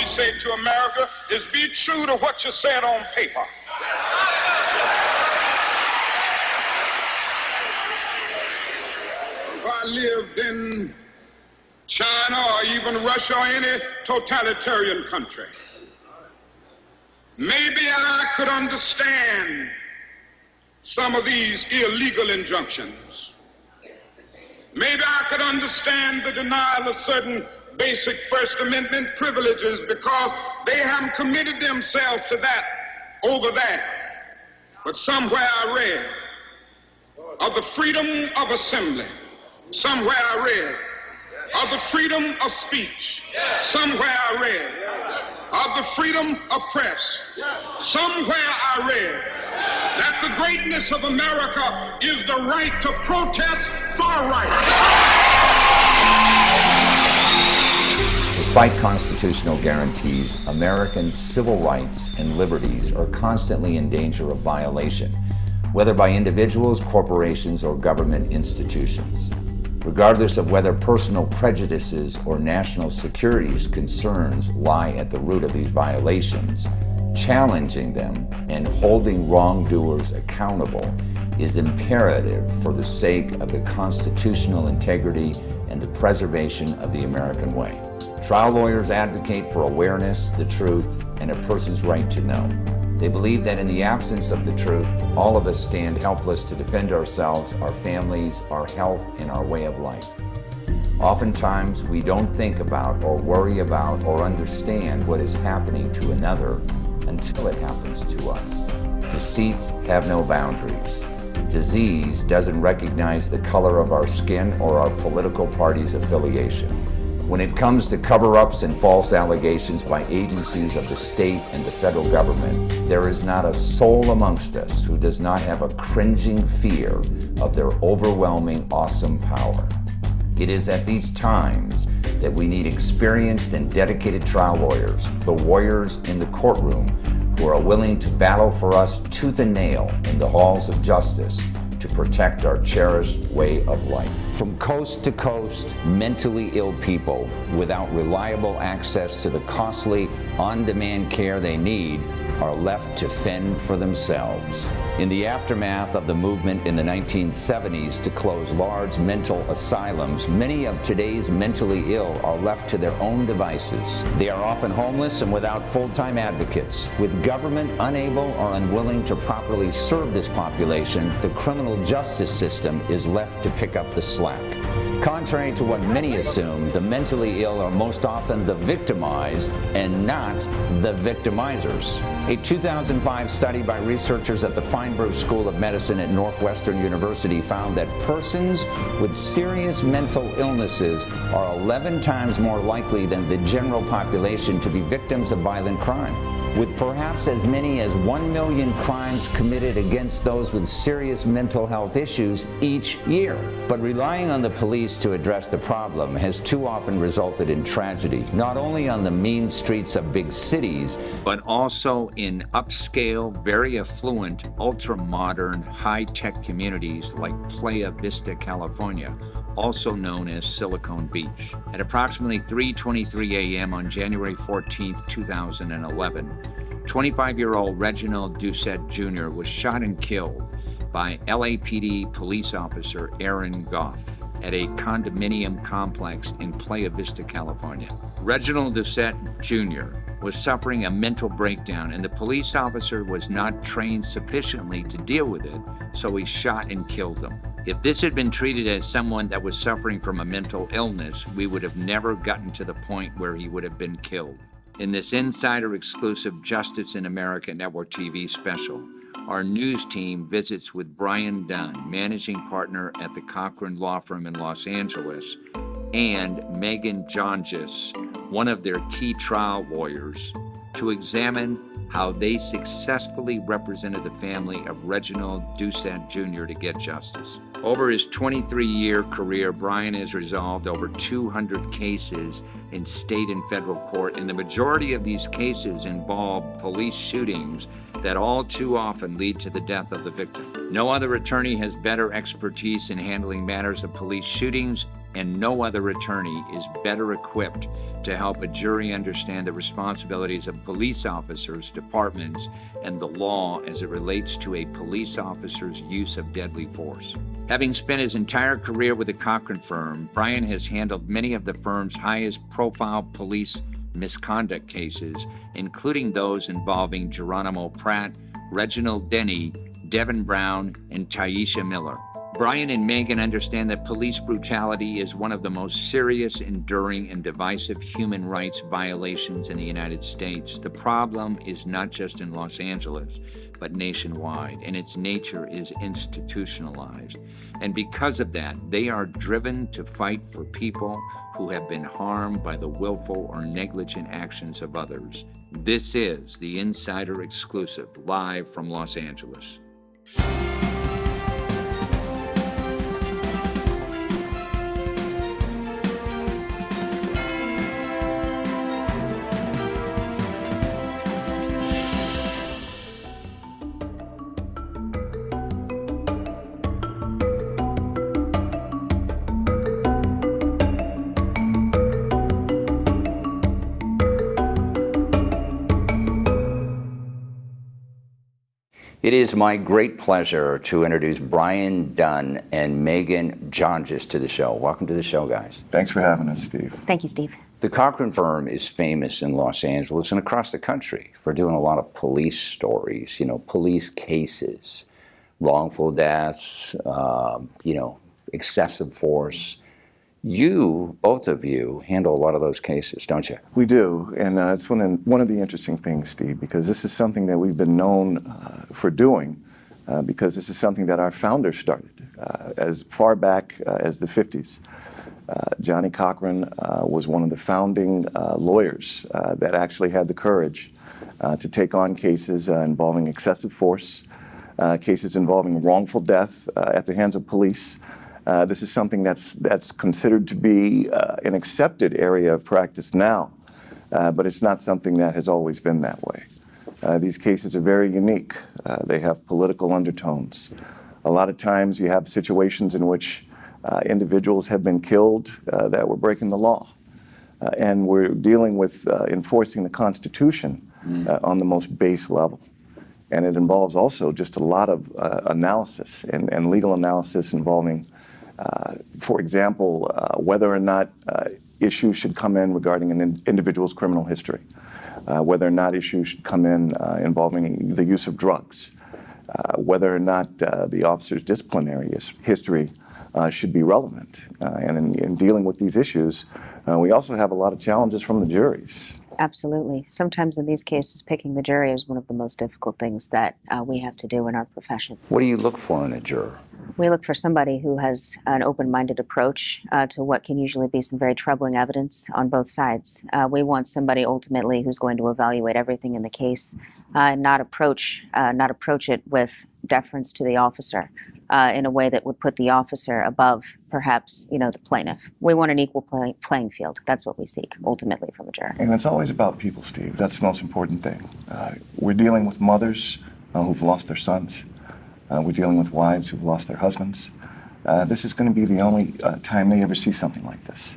we say to America is be true to what you said on paper. If I lived in China or even Russia or any totalitarian country, maybe I could understand some of these illegal injunctions. Maybe I could understand the denial of certain basic First Amendment privileges because they haven't committed themselves to that over there. But somewhere I read of the freedom of assembly. Somewhere I read of the freedom of speech. Somewhere I read of the freedom of press. Somewhere I read that the greatness of America is the right to protest far right. Despite constitutional guarantees, American civil rights and liberties are constantly in danger of violation, whether by individuals, corporations, or government institutions. Regardless of whether personal prejudices or national security concerns lie at the root of these violations, challenging them and holding wrongdoers accountable is imperative for the sake of the constitutional integrity and the preservation of the American way. Trial lawyers advocate for awareness, the truth, and a person's right to know. They believe that in the absence of the truth, all of us stand helpless to defend ourselves, our families, our health, and our way of life. Oftentimes, we don't think about or worry about or understand what is happening to another until it happens to us. Deceits have no boundaries. Disease doesn't recognize the color of our skin or our political party's affiliation. When it comes to cover-ups and false allegations by agencies of the state and the federal government, there is not a soul amongst us who does not have a cringing fear of their overwhelming, awesome power. It is at these times that we need experienced and dedicated trial lawyers, the warriors in the courtroom who are willing to battle for us tooth and nail in the halls of justice to protect our cherished way of life. From coast to coast, mentally ill people without reliable access to the costly, on-demand care they need are left to fend for themselves. In the aftermath of the movement in the 1970s to close large mental asylums, many of today's mentally ill are left to their own devices. They are often homeless and without full-time advocates. With government unable or unwilling to properly serve this population, the criminal justice system is left to pick up the slack. Contrary to what many assume, the mentally ill are most often the victimized and not the victimizers. A 2005 study by researchers at the Feinberg School of Medicine at Northwestern University found that persons with serious mental illnesses are 11 times more likely than the general population to be victims of violent crime, with perhaps as many as 1 million crimes committed against those with serious mental health issues each year. But relying on the police to address the problem has too often resulted in tragedy, not only on the mean streets of big cities, but also in upscale, very affluent, ultra-modern, high-tech communities like Playa Vista, California, also known as Silicon Beach. At approximately 3:23 a.m. on January 14, 2011, 25-year-old Reginald Doucet Jr. was shot and killed by LAPD police officer Aaron Goff at a condominium complex in Playa Vista, California. Reginald Doucet Jr. was suffering a mental breakdown, and the police officer was not trained sufficiently to deal with it, so he shot and killed him. If this had been treated as someone that was suffering from a mental illness, we would have never gotten to the point where he would have been killed. In this insider-exclusive Justice in America Network TV special, our news team visits with Brian Dunn, managing partner at the Cochran Law Firm in Los Angeles, and Megan Jonges, one of their key trial lawyers, to examine how they successfully represented the family of Reginald Doucet Jr. to get justice. Over his 23-year career, Brian has resolved over 200 cases in state and federal court, and the majority of these cases involve police shootings that all too often lead to the death of the victim. No other attorney has better expertise in handling matters of police shootings, and no other attorney is better equipped to help a jury understand the responsibilities of police officers, departments, and the law as it relates to a police officer's use of deadly force. Having spent his entire career with the Cochran Firm, Brian has handled many of the firm's highest profile police misconduct cases, including those involving Geronimo Pratt, Reginald Doucet, Devin Brown, and Taisha Miller. Brian and Megan understand that police brutality is one of the most serious, enduring, and divisive human rights violations in the United States. The problem is not just in Los Angeles, but nationwide, and its nature is institutionalized. And because of that, they are driven to fight for people who have been harmed by the willful or negligent actions of others. This is the Insider Exclusive, live from Los Angeles. It is my great pleasure to introduce Brian Dunn and Megan Jonges to the show. Welcome to the show, guys. Thanks for having us, Steve. Thank you, Steve. The Cochran Firm is famous in Los Angeles and across the country for doing a lot of police stories, police cases, wrongful deaths, excessive force. You, both of you, handle a lot of those cases, don't you? We do, and it's one of the interesting things, Steve, because this is something that we've been known for doing, because this is something that our founders started as far back as the 50s. Johnny Cochran was one of the founding lawyers that actually had the courage to take on cases involving excessive force, cases involving wrongful death at the hands of police. This is something that's considered to be an accepted area of practice now, but it's not something that has always been that way. These cases are very unique. They have political undertones. A lot of times you have situations in which individuals have been killed that were breaking the law. And we're dealing with enforcing the Constitution on the most base level. And it involves also just a lot of analysis and legal analysis involving, for example, whether or not issues should come in regarding an individual's criminal history, whether or not issues should come in involving the use of drugs, whether or not the officer's disciplinary history should be relevant. And in dealing with these issues, we also have a lot of challenges from the juries. Absolutely. Sometimes in these cases, picking the jury is one of the most difficult things that we have to do in our profession. What do you look for in a juror? We look for somebody who has an open-minded approach to what can usually be some very troubling evidence on both sides. We want somebody ultimately who's going to evaluate everything in the case and not approach it with deference to the officer in a way that would put the officer above perhaps the plaintiff. We want an equal playing field. That's what we seek ultimately from a juror. And it's always about people, Steve. That's the most important thing. We're dealing with mothers who've lost their sons. We're dealing with wives who've lost their husbands. This is going to be the only time they ever see something like this.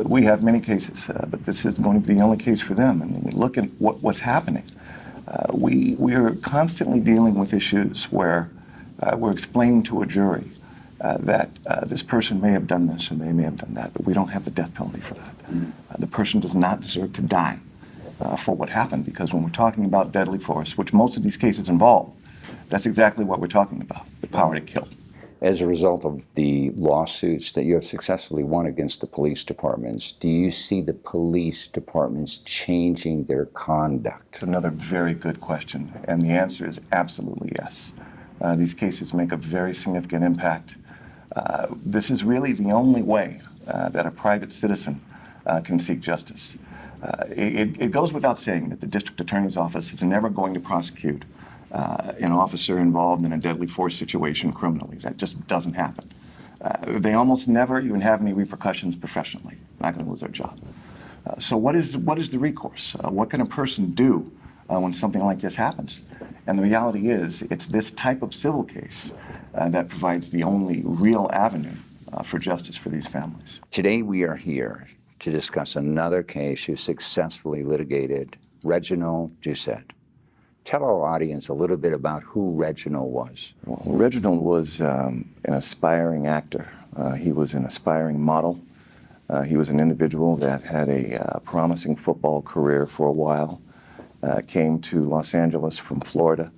We have many cases, but this is going to be the only case for them. And when we look at what's happening, we are constantly dealing with issues where we're explaining to a jury that this person may have done this or they may have done that, but we don't have the death penalty for that. The person does not deserve to die for what happened, because when we're talking about deadly force, which most of these cases involve, that's exactly what we're talking about, the power to kill. As a result of the lawsuits that you have successfully won against the police departments, do you see the police departments changing their conduct? It's another very good question, and the answer is absolutely yes. These cases make a very significant impact. This is really the only way that a private citizen can seek justice. It goes without saying that the district attorney's office is never going to prosecute an officer involved in a deadly force situation criminally. That just doesn't happen. They almost never even have any repercussions professionally. They're not going to lose their job. So what is the recourse? What can a person do when something like this happens? And the reality is, it's this type of civil case that provides the only real avenue for justice for these families. Today we are here to discuss another case you successfully litigated, Reginald Doucet. Tell our audience a little bit about who Reginald was. Well, Reginald was an aspiring actor. He was an aspiring model. He was an individual that had a promising football career for a while, came to Los Angeles from Florida,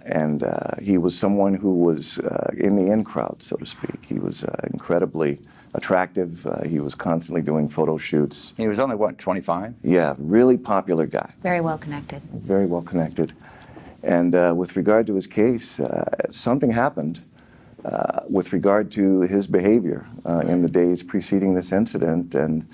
and he was someone who was in the in crowd, so to speak. He was incredibly attractive. He was constantly doing photo shoots. He was only, what, 25? Yeah, really popular guy. Very well connected. Very well connected. And with regard to his case, something happened with regard to his behavior in the days preceding this incident, and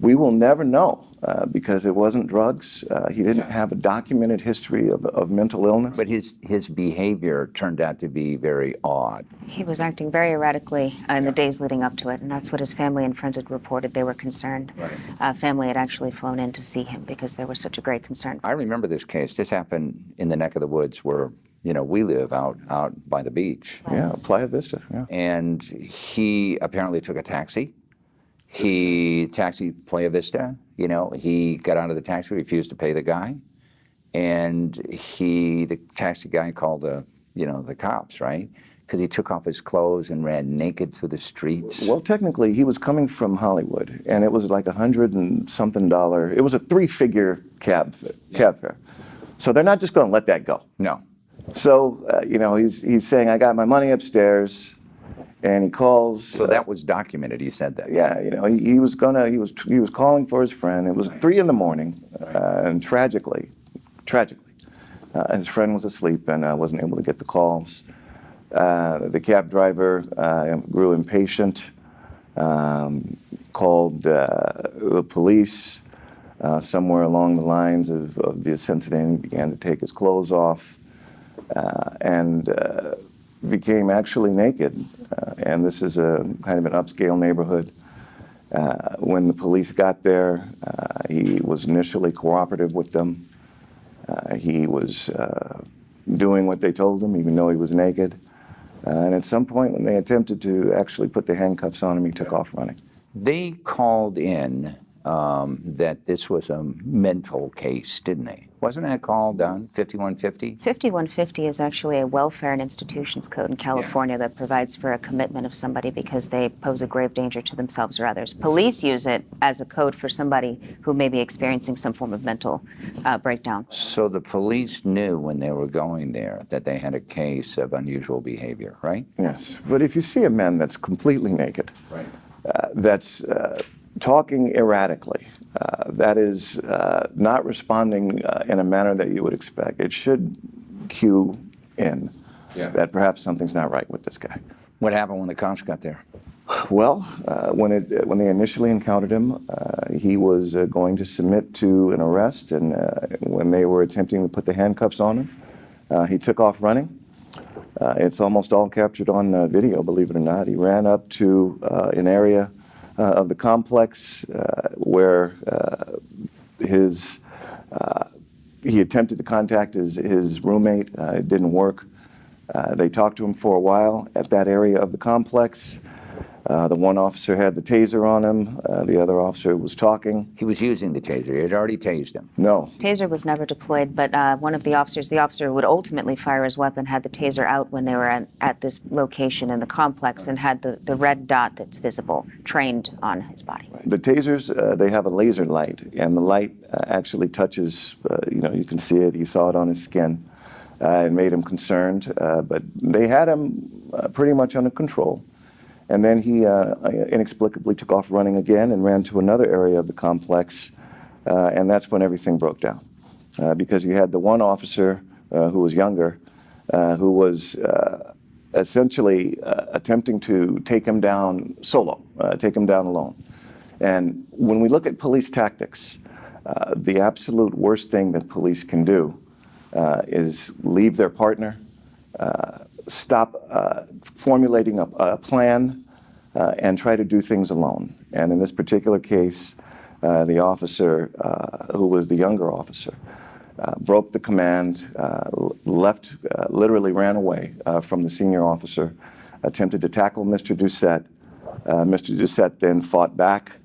we will never know because it wasn't drugs. He didn't have a documented history of mental illness. But his behavior turned out to be very odd. He was acting very erratically in the days leading up to it, and that's what his family and friends had reported. They were concerned. Right. Family had actually flown in to see him because there was such a great concern. I remember this case. This happened in the neck of the woods where, you know, we live out by the beach. Yeah, Playa Vista, yeah. And he apparently took a taxi. He taxied Playa Vista. You know, he got out of the taxi, refused to pay the guy. And the taxi guy called the cops, right? Because he took off his clothes and ran naked through the streets. Well, technically, he was coming from Hollywood, and it was like $100 and something. It was a 3-figure cab fare. So they're not just going to let that go. No. So, he's saying, I got my money upstairs, and he calls. So that was documented, he said that. Yeah, he was calling for his friend. It was 3 in the morning, and tragically, his friend was asleep and wasn't able to get the calls. The cab driver grew impatient, called the police. Somewhere along the lines of this incident, he began to take his clothes off and became actually naked. And this is a kind of an upscale neighborhood. When the police got there, he was initially cooperative with them. He was doing what they told him, even though he was naked. And at some point, when they attempted to actually put the handcuffs on him, he took off running. They called in that this was a mental case, didn't they? Wasn't that call done, 5150? 5150 is actually a welfare and institutions code in California that provides for a commitment of somebody because they pose a grave danger to themselves or others. Police use it as a code for somebody who may be experiencing some form of mental breakdown. So the police knew when they were going there that they had a case of unusual behavior, right? Yes, but if you see a man that's completely naked, Right. That's talking erratically, that is not responding in a manner that you would expect, it should cue in that perhaps something's not right with this guy. What happened when the cops got there? Well, when they initially encountered him, he was going to submit to an arrest, and when they were attempting to put the handcuffs on him, he took off running. It's almost all captured on video, believe it or not. He ran up to an area of the complex where he attempted to contact his roommate. It didn't work. They talked to him for a while at that area of the complex. The one officer had the taser on him. The other officer was talking. He was using the taser. He had already tased him. No. Taser was never deployed, but one of the officer who would ultimately fire his weapon, had the taser out when they were at this location in the complex and had the red dot that's visible trained on his body. The tasers, they have a laser light, and the light actually touches, you can see it. He saw it on his skin. It made him concerned, but they had him pretty much under control. And then he inexplicably took off running again and ran to another area of the complex, and that's when everything broke down. Because you had the one officer who was younger, who was essentially attempting to take him down solo, take him down alone. And when we look at police tactics, the absolute worst thing that police can do is leave their partner, stop formulating a plan, and try to do things alone. And in this particular case, the officer, who was the younger officer, broke the command, left, literally ran away from the senior officer, attempted to tackle Mr. Doucet. Mr. Doucet then fought back,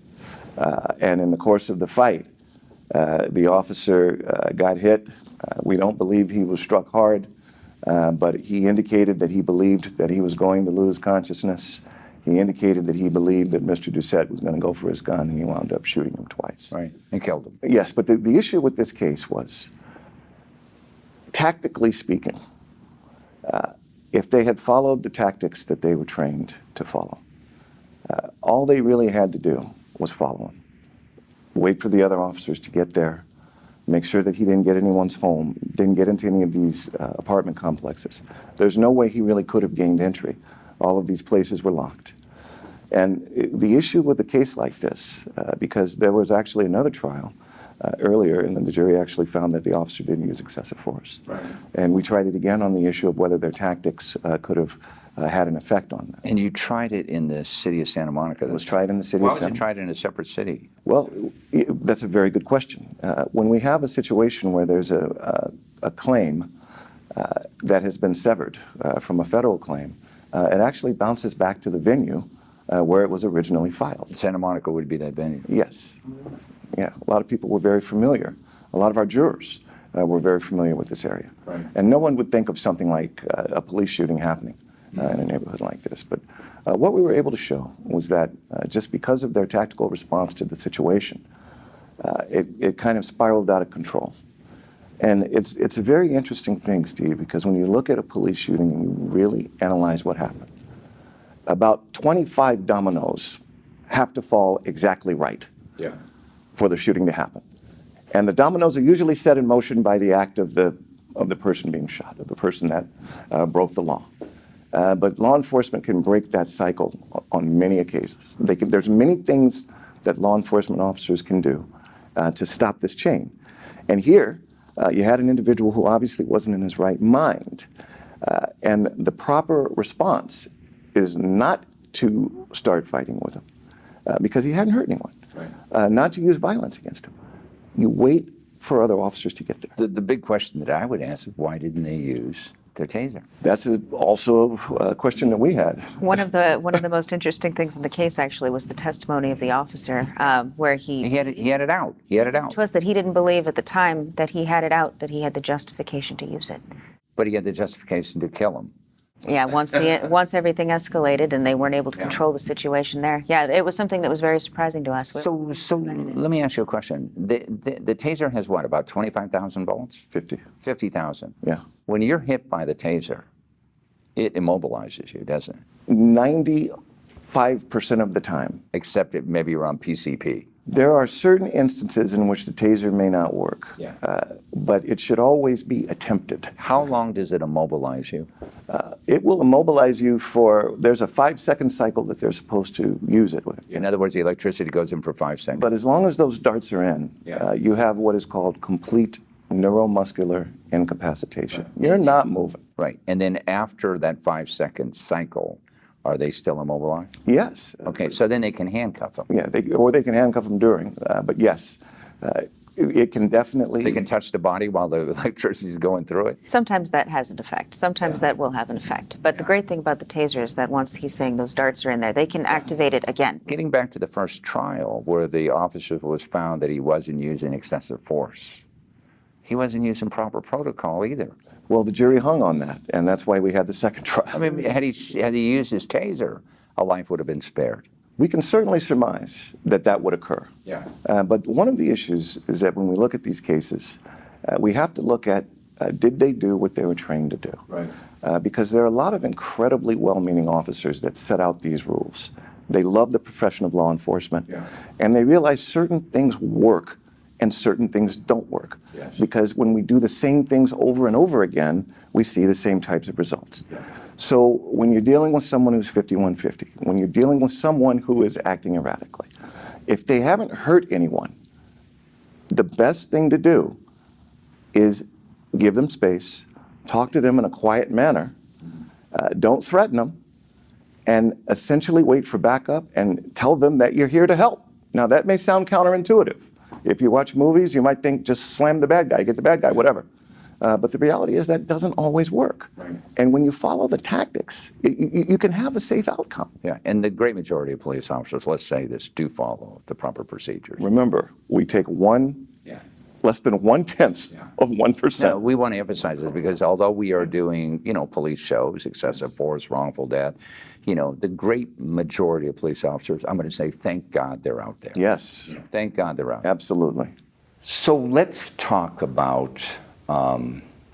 and in the course of the fight, the officer got hit. We don't believe he was struck hard, but he indicated that he believed that he was going to lose consciousness. He indicated that he believed that Mr. Doucet was going to go for his gun, and he wound up shooting him twice. Right, and killed him. Yes, but the issue with this case was, tactically speaking, if they had followed the tactics that they were trained to follow, all they really had to do was follow him. Wait for the other officers to get there, make sure that he didn't get anyone's home, didn't get into any of these apartment complexes. There's no way he really could have gained entry. All of these places were locked. And the issue with a case like this, because there was actually another trial earlier, and then the jury actually found that the officer didn't use excessive force. Right. And we tried it again on the issue of whether their tactics could have had an effect on that. And you tried it in the city of Santa Monica. It was tried in the city of Santa Monica. Why was it tried in a separate city? Well, that's a very good question. When we have a situation where there's a claim that has been severed from a federal claim, it actually bounces back to the venue where it was originally filed. Santa Monica would be that venue. Yes. Yeah, a lot of people were very familiar. A lot of our jurors were very familiar with this area. Right. And no one would think of something like a police shooting happening in a neighborhood like this. But what we were able to show was that just because of their tactical response to the situation, it kind of spiraled out of control. And it's a very interesting thing, Steve, because when you look at a police shooting and you really analyze what happened, about 25 dominoes have to fall exactly right for the shooting to happen. And the dominoes are usually set in motion by the act of the person being shot, of the person that broke the law. But law enforcement can break that cycle on many occasions. There's many things that law enforcement officers can do to stop this chain. And here, you had an individual who obviously wasn't in his right mind. And the proper response is not to start fighting with him because he hadn't hurt anyone, not to use violence against him. You wait for other officers to get there. The big question that I would ask is, why didn't they use their taser? That's also a question that we had. One of the most interesting things in the case actually was the testimony of the officer, where he had it out. Which was that he didn't believe at the time that he had it out, that he had the justification to use it. But he had the justification to kill him. Yeah, once everything escalated and they weren't able to control the situation there. Yeah, it was something that was very surprising to us. So let me ask you a question. The taser has what, about 25,000 volts? 50,000. Yeah. When you're hit by the taser, it immobilizes you, doesn't it? 95% of the time. Except it maybe you're on PCP. There are certain instances in which the taser may not work, but it should always be attempted. How long does it immobilize you? It will immobilize you there's a 5-second cycle that they're supposed to use it with. In other words, the electricity goes in for 5 seconds. But as long as those darts are in, you have what is called complete neuromuscular incapacitation. You're not moving. Right. And then after that 5-second cycle, are they still immobilized? Yes. Okay, so then they can handcuff them. Yeah, or they can handcuff them during. But yes, it can definitely. They can touch the body while the electricity is going through it? Sometimes that has an effect. Sometimes that will have an effect. But the great thing about the taser is that once he's saying those darts are in there, they can activate it again. Getting back to the first trial where the officer was found that he wasn't using excessive force, he wasn't using proper protocol either. Well, the jury hung on that, and that's why we had the second trial. I mean, had he used his taser, a life would have been spared. We can certainly surmise that would occur. Yeah. But one of the issues is that when we look at these cases, we have to look at did they do what they were trained to do? Right. Because there are a lot of incredibly well-meaning officers that set out these rules. They love the profession of law enforcement, and they realize certain things work and certain things don't work. Yes. Because when we do the same things over and over again, we see the same types of results. Yeah. So when you're dealing with someone who's 5150, when you're dealing with someone who is acting erratically, if they haven't hurt anyone, the best thing to do is give them space, talk to them in a quiet manner, don't threaten them, and essentially wait for backup and tell them that you're here to help. Now, that may sound counterintuitive. If you watch movies, you might think just slam the bad guy, get the bad guy, whatever. But the reality is that doesn't always work. Right. And when you follow the tactics, you can have a safe outcome. Yeah, and the great majority of police officers, let's say this, do follow the proper procedures. Remember, we take less than 1/10 of 1%. No, we want to emphasize this because although we are doing, police shows, excessive force, wrongful death, the great majority of police officers, I'm going to say, thank God they're out there. Yes. Thank God they're out there. Absolutely. So let's talk about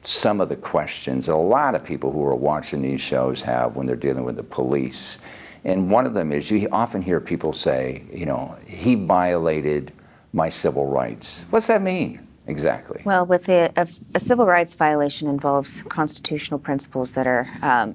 some of the questions that a lot of people who are watching these shows have when they're dealing with the police. And one of them is you often hear people say, he violated my civil rights. What's that mean exactly? Well, with a civil rights violation involves constitutional principles that are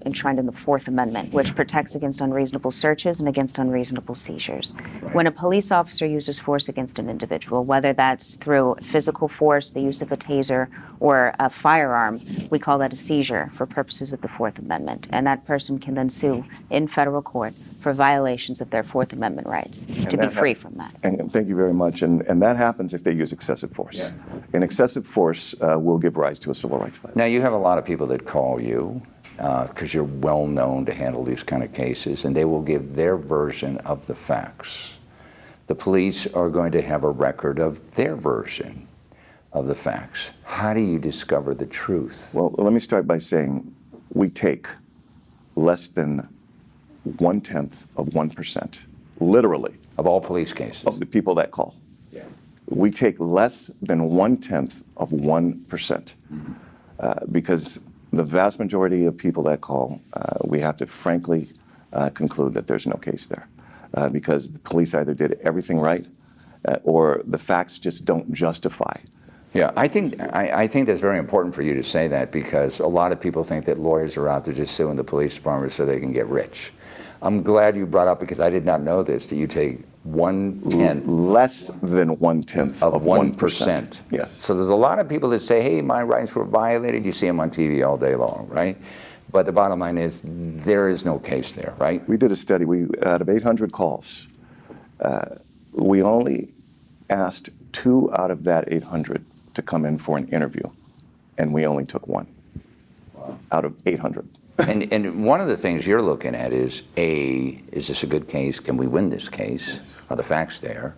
enshrined in the Fourth Amendment, which protects against unreasonable searches and against unreasonable seizures. Right. When a police officer uses force against an individual, whether that's through physical force, the use of a taser, or a firearm, we call that a seizure for purposes of the Fourth Amendment. And that person can then sue in federal court for violations of their Fourth Amendment rights to be free from that. And thank you very much. And that happens if they use excessive force. Yeah. And excessive force will give rise to a civil rights violation. Now, you have a lot of people that call you because you're well known to handle these kind of cases, and they will give their version of the facts. The police are going to have a record of their version of the facts. How do you discover the truth? Well, let me start by saying we take less than 1/10 of 1%, literally, Of all police cases? of the people that call. Yeah. We take less than 1/10 of 1%, because the vast majority of people that call, we have to frankly conclude that there's no case there, because the police either did everything right or the facts just don't justify. Yeah, I think that's very important for you to say that, because a lot of people think that lawyers are out there just suing the police department so they can get rich. I'm glad you brought up, because I did not know this, that you take 1/10 Less than 1/10 of 1%. Yes. So there's a lot of people that say, hey, my rights were violated. You see them on TV all day long, right? But the bottom line is there is no case there, right? We did a study. Out of 800 calls, we only asked 2 out of that 800 to come in for an interview, and we only took 1 out of 800. And one of the things you're looking at is this a good case? Can we win this case? Yes. Are the facts there?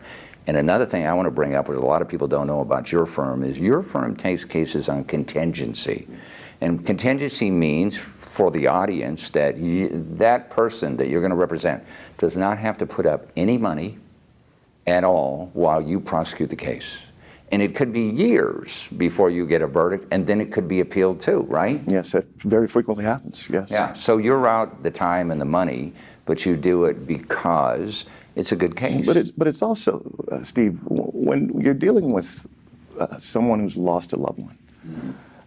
And another thing I want to bring up, which a lot of people don't know about your firm, is your firm takes cases on contingency. And contingency means, for the audience, that that person that you're going to represent does not have to put up any money at all while you prosecute the case. And it could be years before you get a verdict, and then it could be appealed too, right? Yes, that very frequently happens, yes. Yeah, so you're out the time and the money, but you do it because it's a good case. But it's also, Steve, when you're dealing with someone who's lost a loved one,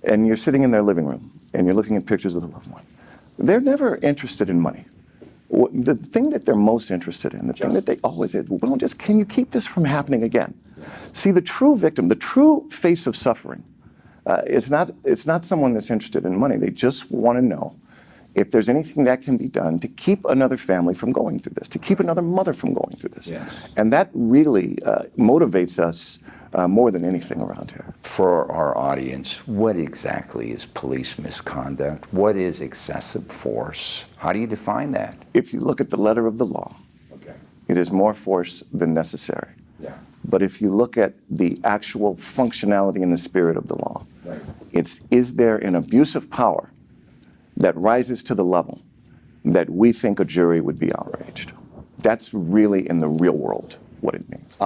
and you're sitting in their living room, and you're looking at pictures of the loved one, they're never interested in money. The thing that they're most interested in, the thing that they always say, well, just can you keep this from happening again? See, the true victim, the true face of suffering, it's not someone that's interested in money. They just want to know if there's anything that can be done to keep another family from going through this, to keep another mother from going through this. Yes. And that really motivates us more than anything around here. For our audience, what exactly is police misconduct? What is excessive force? How do you define that? If you look at the letter of the law, it is more force than necessary. Yeah. But if you look at the actual functionality and the spirit of the law, is there an abuse of power that rises to the level that we think a jury would be outraged? That's really, in the real world, what it means.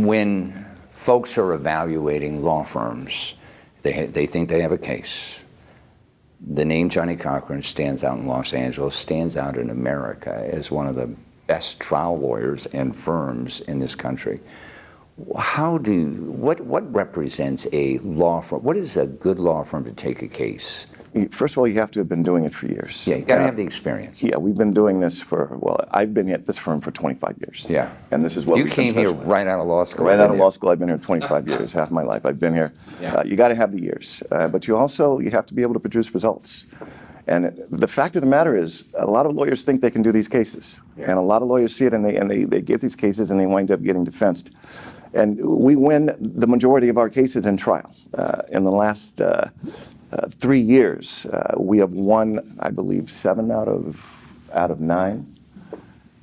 When folks are evaluating law firms, they think they have a case. The name Johnny Cochran stands out in Los Angeles, stands out in America as one of the best trial lawyers and firms in this country. What represents a law firm? What is a good law firm to take a case? First of all, you have to have been doing it for years. Yeah, you got to have the experience. Yeah, we've been doing this I've been at this firm for 25 years. Yeah. And this is what you came here right out of law school. Right out of law school. I've been here 25 years, half my life. I've been here. Yeah. You got to have the years, but you have to be able to produce results. And the fact of the matter is, a lot of lawyers think they can do these cases. And a lot of lawyers see it and they give these cases and they wind up getting defensed. And we win the majority of our cases in trial. In the last 3 years, we have won, I believe, 7 out of 9.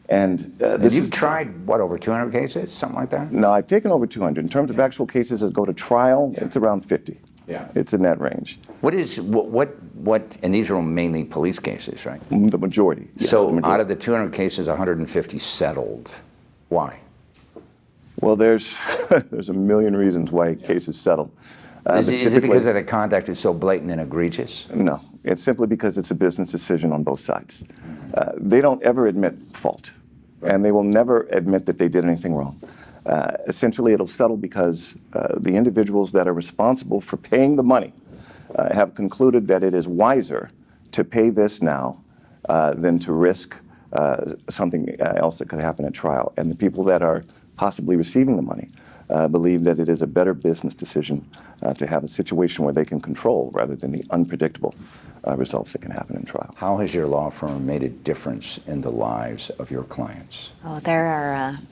And you've tried, what, over 200 cases, something like that? No, I've taken over 200. In terms of actual cases that go to trial, it's around 50. Yeah. It's in that range. What, and these are mainly police cases, right? The majority, yes. So the majority. out of the 200 cases, 150 settled. Why? Well, there's a million reasons why cases settle. Is it because the conduct is so blatant and egregious? No, it's simply because it's a business decision on both sides. They don't ever admit fault, and they will never admit that they did anything wrong. Essentially, it'll settle because the individuals that are responsible for paying the money have concluded that it is wiser to pay this now than to risk something else that could happen at trial. And the people that are possibly receiving the money believe that it is a better business decision to have a situation where they can control rather than the unpredictable results that can happen in trial. How has your law firm made a difference in the lives of your clients? Oh,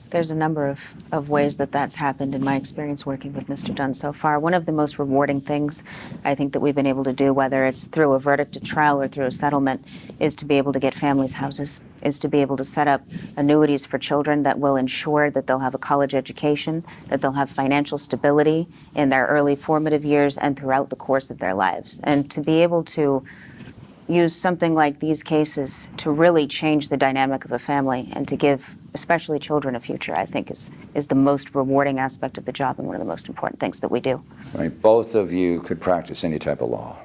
there's a number of ways that that's happened in my experience working with Mr. Dunn so far. One of the most rewarding things I think that we've been able to do, whether it's through a verdict at trial or through a settlement, is to be able to get families houses, is to be able to set up annuities for children that will ensure that they'll have a college education, that they'll have financial stability in their early formative years and throughout the course of their lives. And to be able to use something like these cases to really change the dynamic of a family and to give especially children a future, I think is the most rewarding aspect of the job and one of the most important things that we do. Right. Both of you could practice any type of law.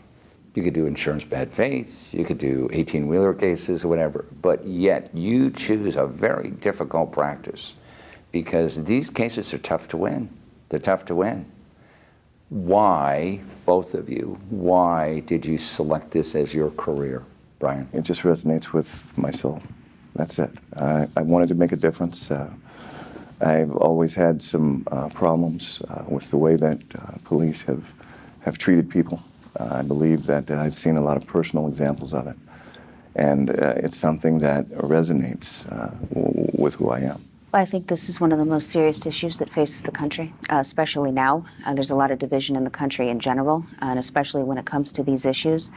You could do insurance bad faith, you could do 18-wheeler cases or whatever, but yet you choose a very difficult practice because these cases are tough to win. They're tough to win. Why, both of you, why did you select this as your career, Brian? It just resonates with my soul. That's it. I wanted to make a difference. I've always had some problems with the way that police have treated people. I believe that I've seen a lot of personal examples of it. And it's something that resonates with who I am. I think this is one of the most serious issues that faces the country, especially now. There's a lot of division in the country in general, and especially when it comes to these issues.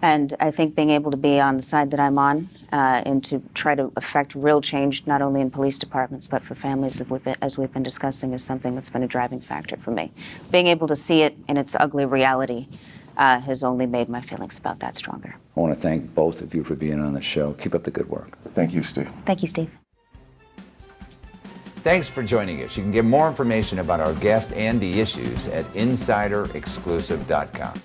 And I think being able to be on the side that I'm on and to try to affect real change, not only in police departments, but for families, as we've been discussing, is something that's been a driving factor for me. Being able to see it in its ugly reality has only made my feelings about that stronger. I want to thank both of you for being on the show. Keep up the good work. Thank you, Steve. Thank you, Steve. Thanks for joining us. You can get more information about our guest and the issues at insiderexclusive.com.